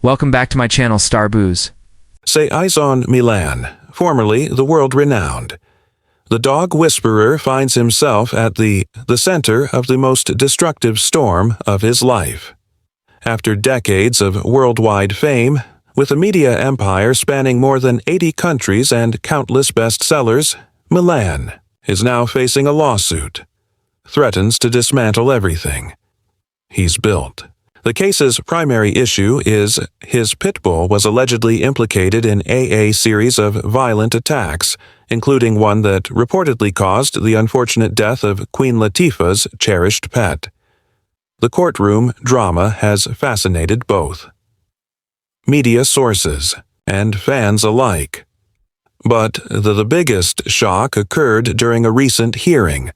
Welcome back to my channel, Star Booze. Cesar Millan, formerly the world-renowned. The dog whisperer finds himself at the center of the most destructive storm of his life. After decades of worldwide fame, with a media empire spanning more than 80 countries and countless bestsellers, Millan is now facing a lawsuit. Threatens to dismantle everything he's built. The case's primary issue is his pit bull was allegedly implicated in a series of violent attacks, including one that reportedly caused the unfortunate death of Queen Latifah's cherished pet. The courtroom drama has fascinated both media sources and fans alike. But the biggest shock occurred during a recent hearing.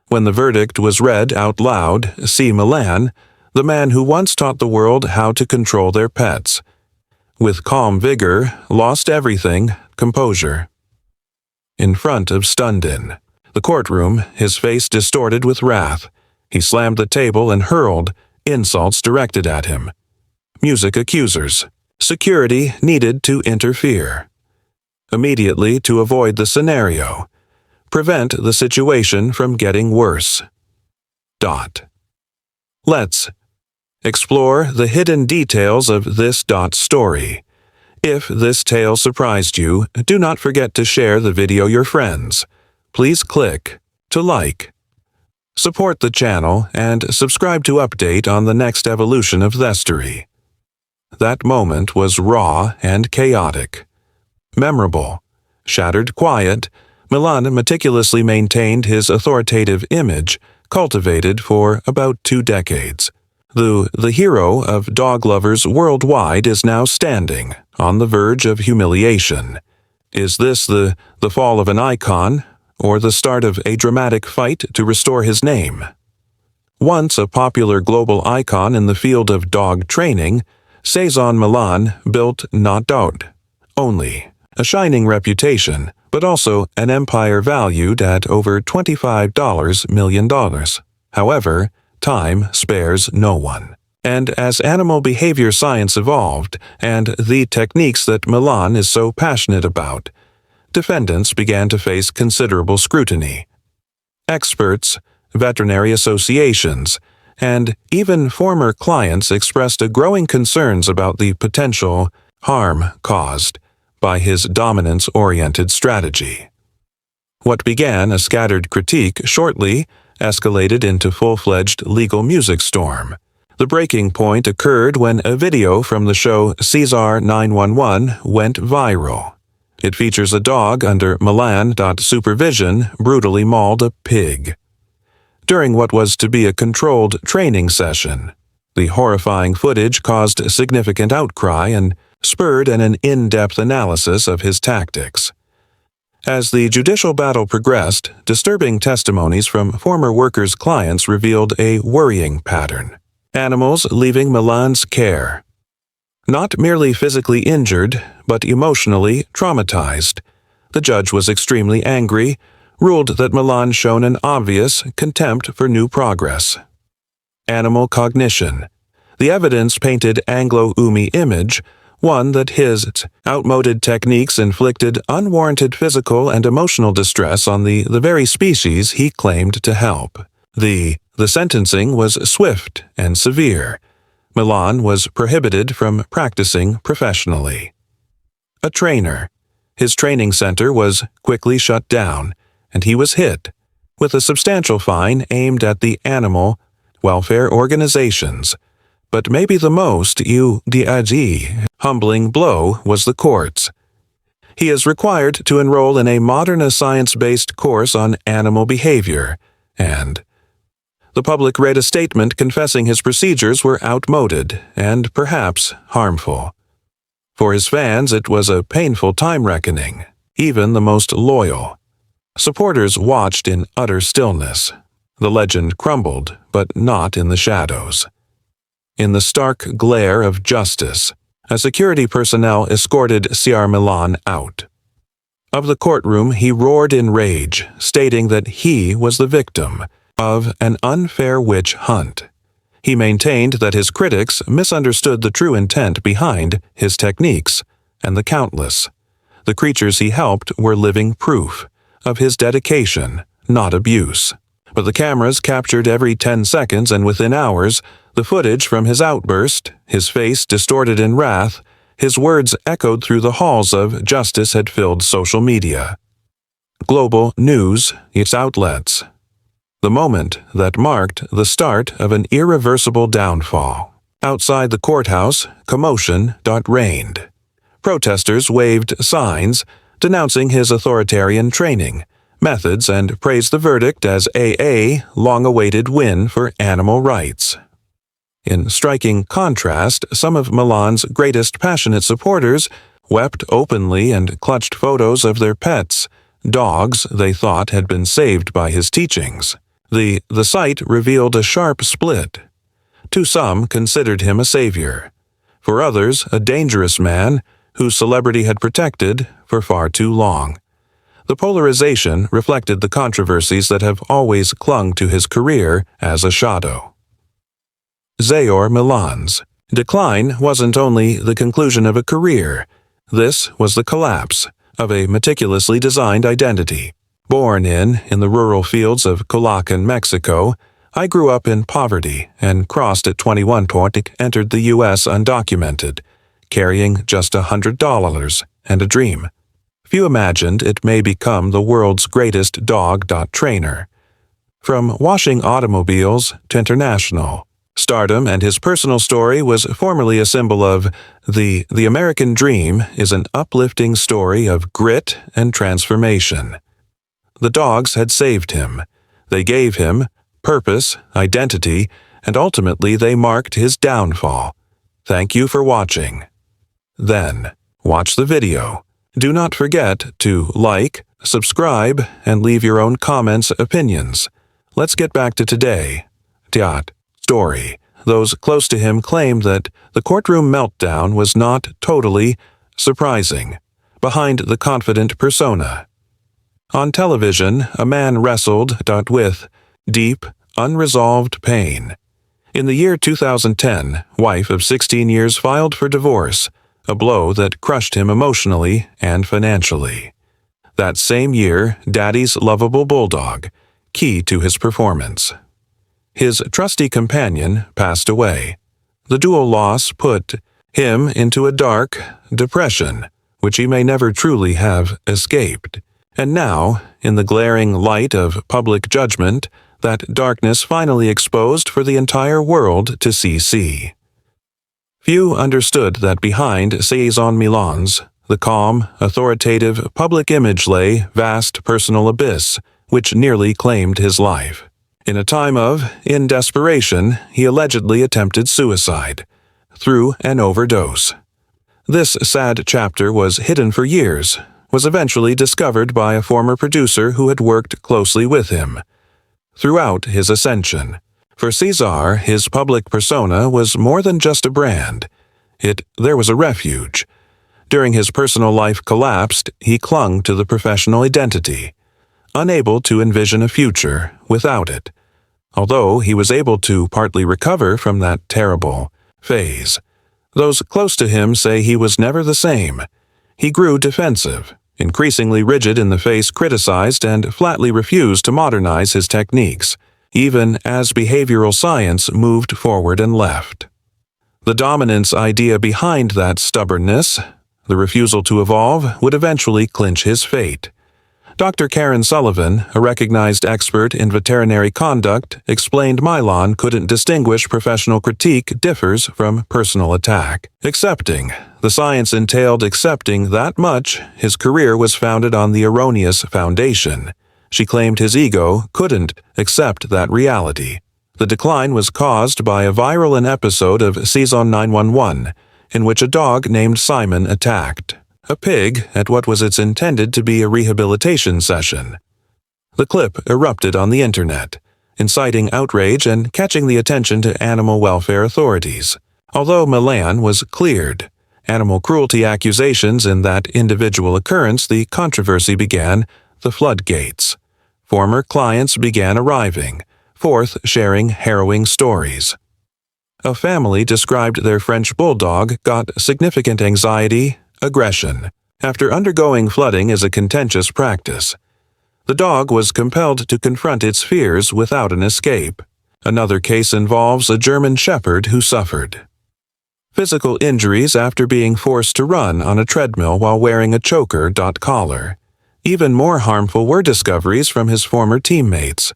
When the verdict was read out loud, C. Millan, the man who once taught the world how to control their pets, with calm vigor, lost everything, composure. In front of Stundin, the courtroom, his face distorted with wrath, he slammed the table and hurled insults directed at him. Music accusers. Security needed to interfere. Immediately to avoid the scenario. Prevent the situation from getting worse. Let's explore the hidden details of this story. If this tale surprised you, do not forget to share the video with your friends. Please click to like. Support the channel and subscribe to update on the next evolution of Thestory. That moment was raw and chaotic. Memorable, shattered quiet, Millan meticulously maintained his authoritative image, cultivated for about 2 decades. The hero of dog lovers worldwide is now standing on the verge of humiliation. Is this the fall of an icon, or the start of a dramatic fight to restore his name? Once a popular global icon in the field of dog training, Cesar Millan built not only a shining reputation, but also an empire valued at over $25 million. However, time spares no one. And as animal behavior science evolved, and the techniques that Millan is so passionate about, defendants began to face considerable scrutiny. Experts, veterinary associations, and even former clients expressed a growing concerns about the potential harm caused by his dominance-oriented strategy. What began a scattered critique shortly escalated into full-fledged legal music storm. The breaking point occurred when a video from the show Cesar 911 went viral. It features a dog under Millan supervision brutally mauled a pig. During what was to be a controlled training session, the horrifying footage caused significant outcry and spurred an in-depth analysis of his tactics. As the judicial battle progressed, disturbing testimonies from former workers' clients revealed a worrying pattern. Animals leaving Millan's care. Not merely physically injured, but emotionally traumatized. The judge was extremely angry, ruled that Millan shown an obvious contempt for new progress. Animal cognition. The evidence painted Anglo-Umi image, one that his outmoded techniques inflicted unwarranted physical and emotional distress on the very species he claimed to help. The sentencing was swift and severe. Millan was prohibited from practicing professionally. A trainer. His training center was quickly shut down, and he was hit with a substantial fine aimed at the animal welfare organizations. But maybe the most humbling blow was the courts. He is required to enroll in a modern science-based course on animal behavior, and the public read a statement confessing his procedures were outmoded and perhaps harmful. For his fans, it was a painful time reckoning, even the most loyal. Supporters watched in utter stillness. The legend crumbled, but not in the shadows. In the stark glare of justice, a security personnel escorted Cesar Millan out. Of the courtroom, he roared in rage, stating that he was the victim of an unfair witch hunt. He maintained that his critics misunderstood the true intent behind his techniques, and the creatures he helped were living proof of his dedication, not abuse. But the cameras captured every 10 seconds, and within hours, the footage from his outburst, his face distorted in wrath, his words echoed through the halls of justice had filled social media. Global news, its outlets. The moment that marked the start of an irreversible downfall. Outside the courthouse, commotion reigned. Protesters waved signs denouncing his authoritarian training, methods, and praised the verdict as a long-awaited win for animal rights. In striking contrast, some of Millan's greatest passionate supporters wept openly and clutched photos of their pets, dogs they thought had been saved by his teachings. The sight revealed a sharp split. To some considered him a savior. For others, a dangerous man whose celebrity had protected for far too long. The polarization reflected the controversies that have always clung to his career as a shadow. Cesar Millan's decline wasn't only the conclusion of a career. This was the collapse of a meticulously designed identity. Born in the rural fields of Colacan, Mexico, I grew up in poverty and crossed at 21 entered the U.S. undocumented, carrying just $100 and a dream. Few imagined it may become the world's greatest dog trainer. From washing automobiles to international stardom, and his personal story was formerly a symbol of the American dream is an uplifting story of grit and transformation. The dogs had saved him. They gave him purpose, identity, and ultimately they marked his downfall. Thank you for watching. Then, watch the video. Do not forget to like, subscribe, and leave your own comments, opinions. Let's get back to today. Story. Those close to him claimed that the courtroom meltdown was not totally surprising. Behind the confident persona. On television, a man wrestled with deep, unresolved pain. In the year 2010, wife of 16 years filed for divorce, a blow that crushed him emotionally and financially. That same year, Daddy's lovable bulldog, key to his performance. His trusty companion passed away. The dual loss put him into a dark depression, which he may never truly have escaped. And now, in the glaring light of public judgment, that darkness finally exposed for the entire world to see. Few understood that behind Cesar Millan's, the calm, authoritative public image lay vast personal abyss, which nearly claimed his life. In a time in desperation, he allegedly attempted suicide through an overdose. This sad chapter was hidden for years, was eventually discovered by a former producer who had worked closely with him. Throughout his ascension, for Cesar, his public persona was more than just a brand. There was a refuge. During his personal life collapsed, he clung to the professional identity, unable to envision a future without it. Although he was able to partly recover from that terrible phase, those close to him say he was never the same. He grew defensive, increasingly rigid in the face, criticized, and flatly refused to modernize his techniques, even as behavioral science moved forward and left. The dominance idea behind that stubbornness, the refusal to evolve, would eventually clinch his fate. Dr. Karen Sullivan, a recognized expert in veterinary conduct, explained Millan couldn't distinguish professional critique differs from personal attack. The science entailed accepting that much. His career was founded on the erroneous foundation. She claimed his ego couldn't accept that reality. The decline was caused by a viral episode of Season 911, in which a dog named Simon attacked a pig at what was intended to be a rehabilitation session. The clip erupted on the internet, inciting outrage and catching the attention to animal welfare authorities. Although Millan was cleared animal cruelty accusations in that individual occurrence, the controversy began the floodgates. Former clients began arriving, sharing harrowing stories. A family described their French bulldog got significant anxiety, aggression, after undergoing flooding as a contentious practice. The dog was compelled to confront its fears without an escape. Another case involves a German shepherd who suffered physical injuries after being forced to run on a treadmill while wearing a choker collar. Even more harmful were discoveries from his former teammates.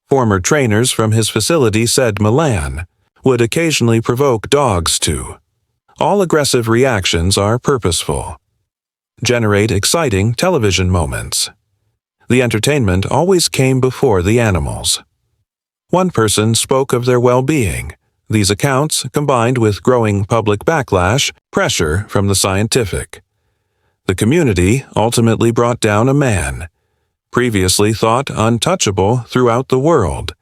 Former trainers from his facility said Millan would occasionally provoke dogs to. All aggressive reactions are purposeful. Generate exciting television moments. The entertainment always came before the animals. One person spoke of their well-being. These accounts combined with growing public backlash, pressure from the scientific. The community ultimately brought down a man, previously thought untouchable throughout the world,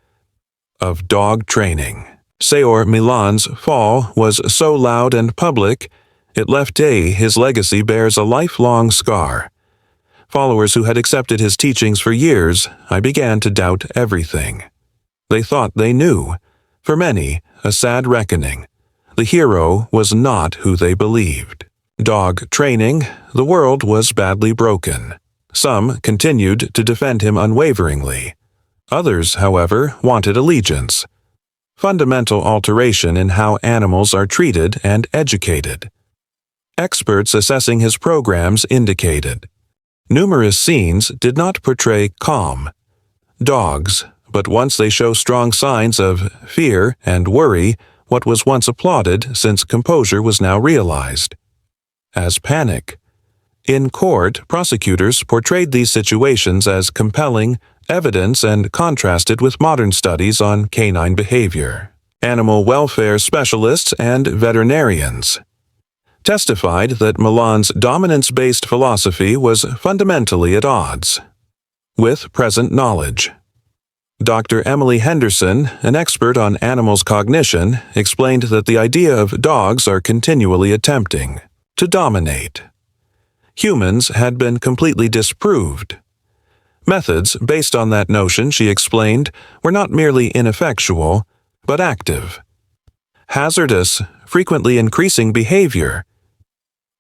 of dog training. Cesar Millan's fall was so loud and public, it left his legacy bears a lifelong scar. Followers who had accepted his teachings for years, I began to doubt everything. They thought they knew. For many, a sad reckoning. The hero was not who they believed. Dog training, the world was badly broken. Some continued to defend him unwaveringly. Others, however, wanted allegiance. Fundamental alteration in how animals are treated and educated. Experts assessing his programs indicated. Numerous scenes did not portray calm dogs, but once they show strong signs of fear and worry, what was once applauded since composure was now realized as panic. In court, prosecutors portrayed these situations as compelling evidence and contrasted with modern studies on canine behavior. Animal welfare specialists and veterinarians testified that Millan's dominance-based philosophy was fundamentally at odds with present knowledge. Dr. Emily Henderson, an expert on animals' cognition, explained that the idea of dogs are continually attempting to dominate. Humans had been completely disproved. Methods based on that notion, she explained, were not merely ineffectual, but active. Hazardous, frequently increasing behavior.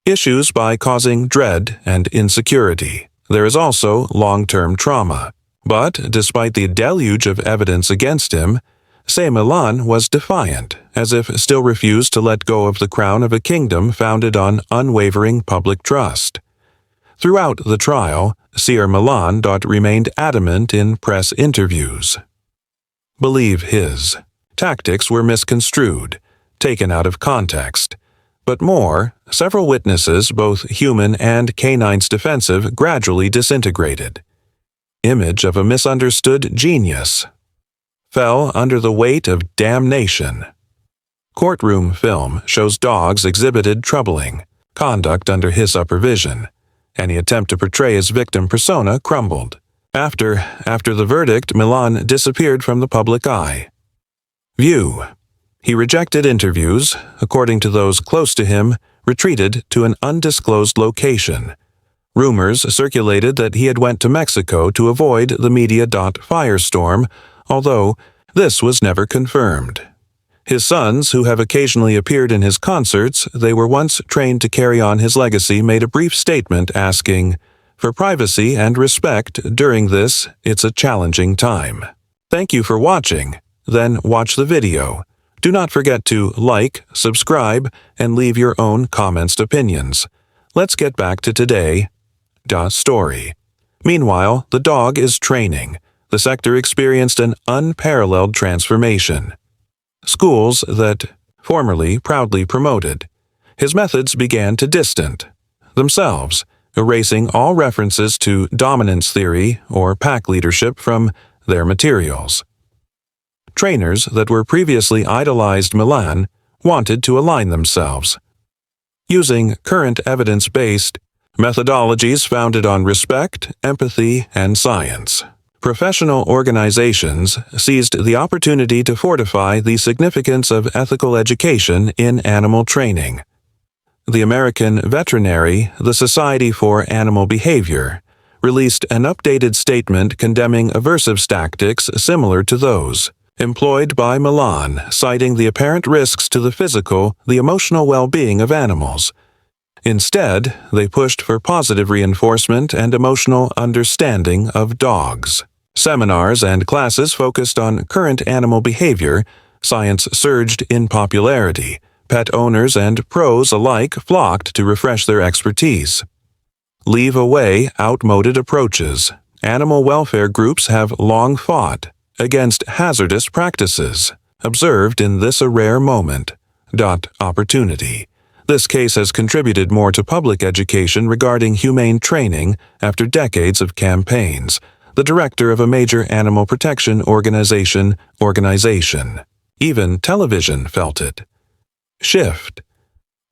Issues by causing dread and insecurity. There is also long-term trauma. But, despite the deluge of evidence against him, Cesar Millan was defiant, as if still refused to let go of the crown of a kingdom founded on unwavering public trust. Throughout the trial, Cesar Millan remained adamant in press interviews. Believe his tactics were misconstrued, taken out of context. But more, several witnesses, both human and canine's defensive, gradually disintegrated. Image of a misunderstood genius fell under the weight of damnation. Courtroom film shows dogs exhibited troubling conduct under his supervision. Any attempt to portray his victim persona crumbled. After the verdict, Millan disappeared from the public eye. View. He rejected interviews, according to those close to him, retreated to an undisclosed location. Rumors circulated that he had went to Mexico to avoid the media firestorm, although this was never confirmed. His sons, who have occasionally appeared in his concerts, they were once trained to carry on his legacy, made a brief statement asking, "For privacy and respect during this, it's a challenging time. Thank you for watching. Then watch the video. Do not forget to like, subscribe, and leave your own comments opinions. Let's get back to today's story. Meanwhile, the dog is training. The sector experienced an unparalleled transformation. Schools that formerly proudly promoted his methods began to distance themselves, erasing all references to dominance theory or pack leadership from their materials. Trainers that were previously idolized Millan wanted to align themselves. Using current evidence-based methodologies founded on respect, empathy, and science, professional organizations seized the opportunity to fortify the significance of ethical education in animal training. The American Veterinary, the Society for Animal Behavior, released an updated statement condemning aversive tactics similar to those employed by Millan, citing the apparent risks to the physical, the emotional well-being of animals. Instead, they pushed for positive reinforcement and emotional understanding of dogs. Seminars and classes focused on current animal behavior. Science surged in popularity. Pet owners and pros alike flocked to refresh their expertise. Leave away outmoded approaches. Animal welfare groups have long fought against hazardous practices. Observed in this a rare moment. Opportunity. This case has contributed more to public education regarding humane training after decades of campaigns. The director of a major animal protection organization. Even television felt it. Shift.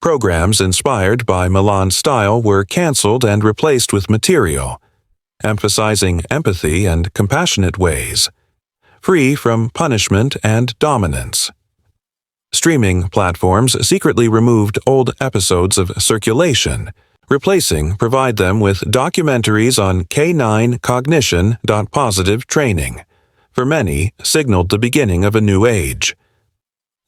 Programs inspired by Millan's style were canceled and replaced with material, emphasizing empathy and compassionate ways, free from punishment and dominance. Streaming platforms secretly removed old episodes of circulation, provide them with documentaries on canine cognition. Positive training. For many, signaled the beginning of a new age.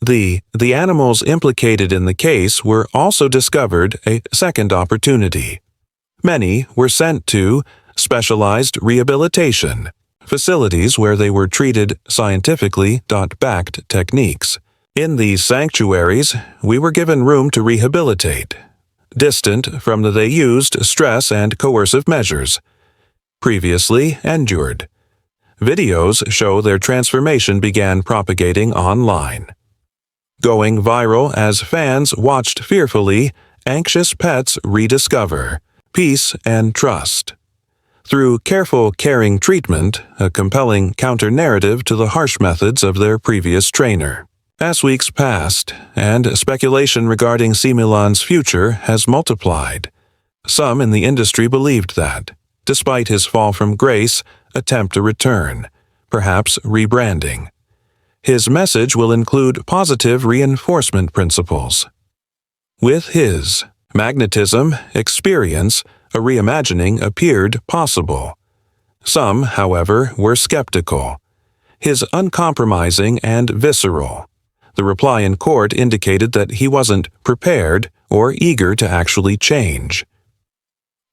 The animals implicated in the case were also discovered a second opportunity. Many were sent to specialized rehabilitation facilities where they were treated scientifically backed techniques. In these sanctuaries, we were given room to rehabilitate, distant from they used stress and coercive measures, previously endured. Videos show their transformation began propagating online, going viral as fans watched fearfully anxious pets rediscover peace and trust. Through careful, caring treatment, a compelling counter-narrative to the harsh methods of their previous trainer. As weeks passed, and speculation regarding Millan's future has multiplied, some in the industry believed that, despite his fall from grace, attempt a return, perhaps rebranding. His message will include positive reinforcement principles. With his magnetism, experience, a reimagining appeared possible. Some, however, were skeptical. His uncompromising and visceral. The reply in court indicated that he wasn't prepared or eager to actually change.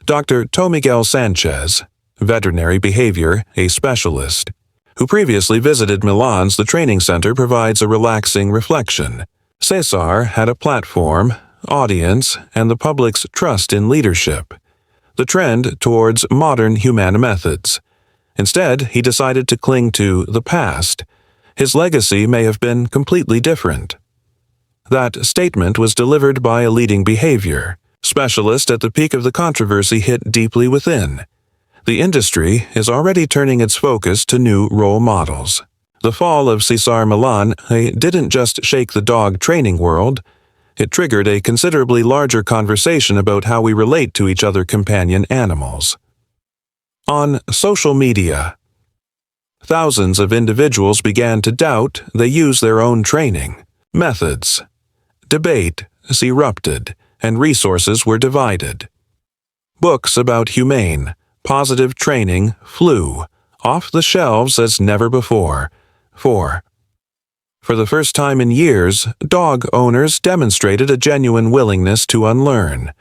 Dr. Tomiguel Sanchez, veterinary behavior, a specialist, who previously visited Millan's the training center, provides a relaxing reflection. Cesar had a platform, audience, and the public's trust in leadership. The trend towards modern humane methods. Instead, he decided to cling to the past. His legacy may have been completely different. That statement was delivered by a leading behavior specialist at the peak of the controversy hit deeply within. The industry is already turning its focus to new role models. The fall of Cesar Millan didn't just shake the dog training world, it triggered a considerably larger conversation about how we relate to each other companion animals. On social media, thousands of individuals began to doubt they use their own training methods. Debate erupted, and resources were divided. Books about humane, positive training flew off the shelves as never before. For the first time in years, dog owners demonstrated a genuine willingness to unlearn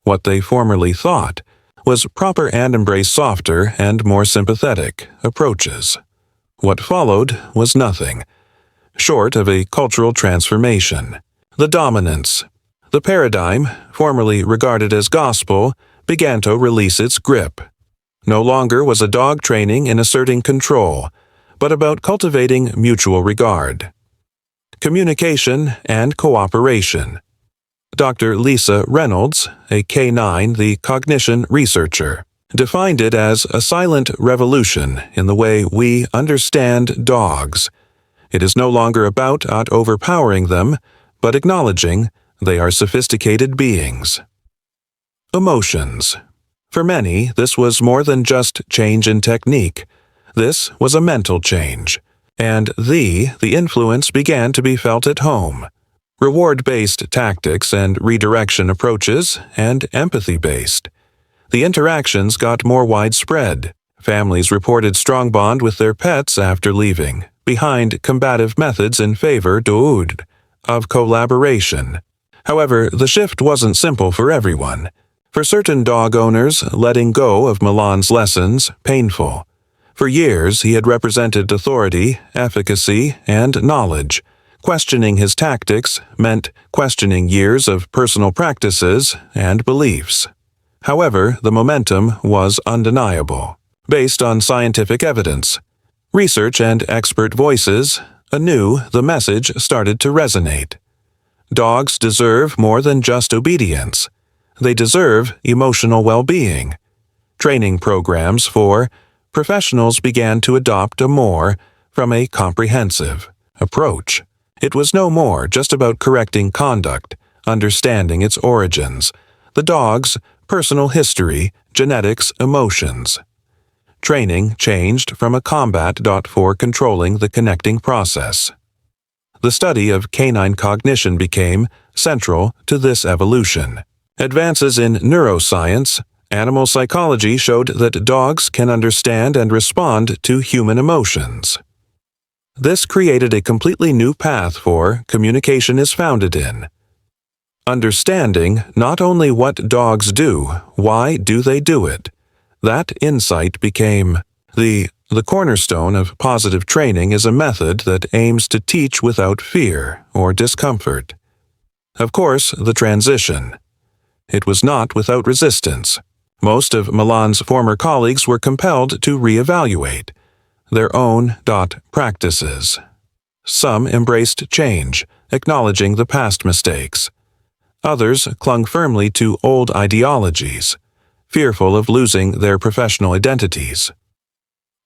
what they formerly thought was proper and embrace softer and more sympathetic approaches. What followed was nothing short of a cultural transformation. The dominance, the paradigm, formerly regarded as gospel, began to release its grip. No longer was a dog training in asserting control, but about cultivating mutual regard, communication, and cooperation. Dr. Lisa Reynolds, a K9, the cognition researcher, defined it as a silent revolution in the way we understand dogs. It is no longer about overpowering them, but acknowledging they are sophisticated beings. Emotions. For many, this was more than just change in technique. This was a mental change, and the influence began to be felt at home. Reward-based tactics and redirection approaches, and empathy-based. The interactions got more widespread. Families reported strong bond with their pets after leaving, behind combative methods in favor of collaboration. However, the shift wasn't simple for everyone. For certain dog owners, letting go of Millan's lessons painful. For years, he had represented authority, efficacy, and knowledge. Questioning his tactics meant questioning years of personal practices and beliefs. However, the momentum was undeniable. Based on scientific evidence, research, and expert voices, anew the message started to resonate. Dogs deserve more than just obedience. They deserve emotional well-being. Training programs for professionals began to adopt from a comprehensive approach. It was no more just about correcting conduct, understanding its origins, the dog's personal history, genetics, emotions. Training changed from a combat for controlling the connecting process. The study of canine cognition became central to this evolution. Advances in neuroscience, animal psychology showed that dogs can understand and respond to human emotions. This created a completely new path for communication is founded in. Understanding not only what dogs do, why do they do it? That insight became the cornerstone of positive training is a method that aims to teach without fear or discomfort. Of course, the transition. It was not without resistance. Most of Millan's former colleagues were compelled to reevaluate their own practices. Some embraced change, acknowledging the past mistakes. Others clung firmly to old ideologies, fearful of losing their professional identities.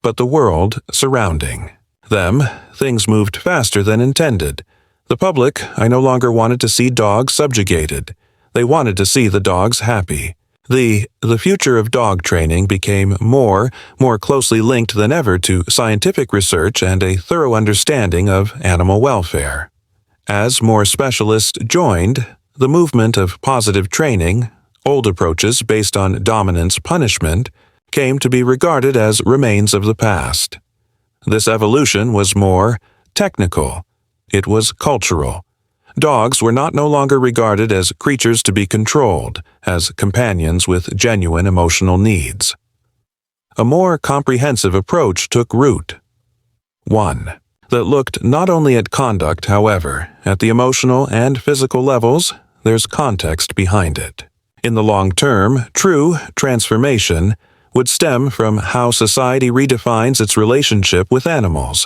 But the world surrounding them, things moved faster than intended. The public, no longer wanted to see dogs subjugated. They wanted to see the dogs happy. The future of dog training became more closely linked than ever to scientific research and a thorough understanding of animal welfare. As more specialists joined the movement of positive training, old approaches based on dominance punishment came to be regarded as remains of the past. This evolution was more technical. It was cultural. Dogs were no longer regarded as creatures to be controlled, as companions with genuine emotional needs. A more comprehensive approach took root. One that looked not only at conduct, however, at the emotional and physical levels, there's context behind it. In the long term, true transformation would stem from how society redefines its relationship with animals.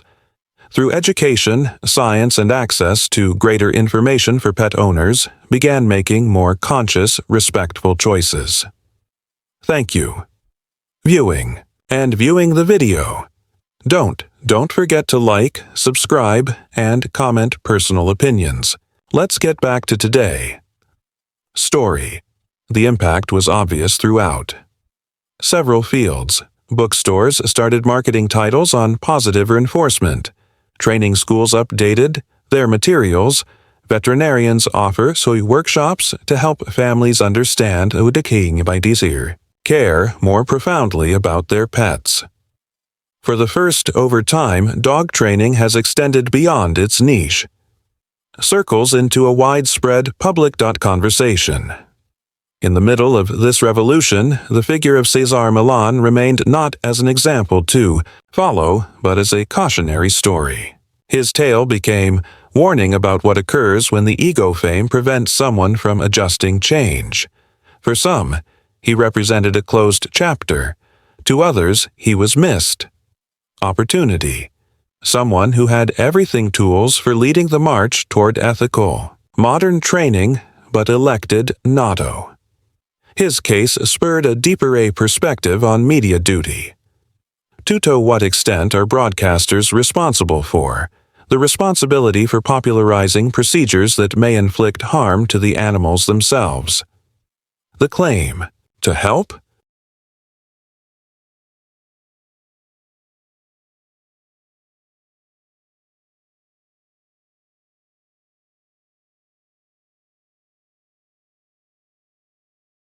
Through education, science, and access to greater information for pet owners, began making more conscious, respectful choices. Thank you. Viewing the video. Don't forget to like, subscribe, and comment personal opinions. Let's get back to today. Story. The impact was obvious throughout. Several fields. Bookstores started marketing titles on positive reinforcement. Training schools updated their materials. Veterinarians offer workshops to help families understand care more profoundly about their pets. For the first over time, dog training has extended beyond its niche. Circles into a widespread public conversation. In the middle of this revolution, the figure of Cesar Millan remained not as an example to follow, but as a cautionary story. His tale became warning about what occurs when the ego fame prevents someone from adjusting change. For some, he represented a closed chapter. To others, he was missed opportunity. Someone who had everything tools for leading the march toward ethical, modern training, but elected notto. His case spurred a deeper perspective on media duty. To what extent are broadcasters responsible for the responsibility for popularizing procedures that may inflict harm to the animals themselves? The claim, to help?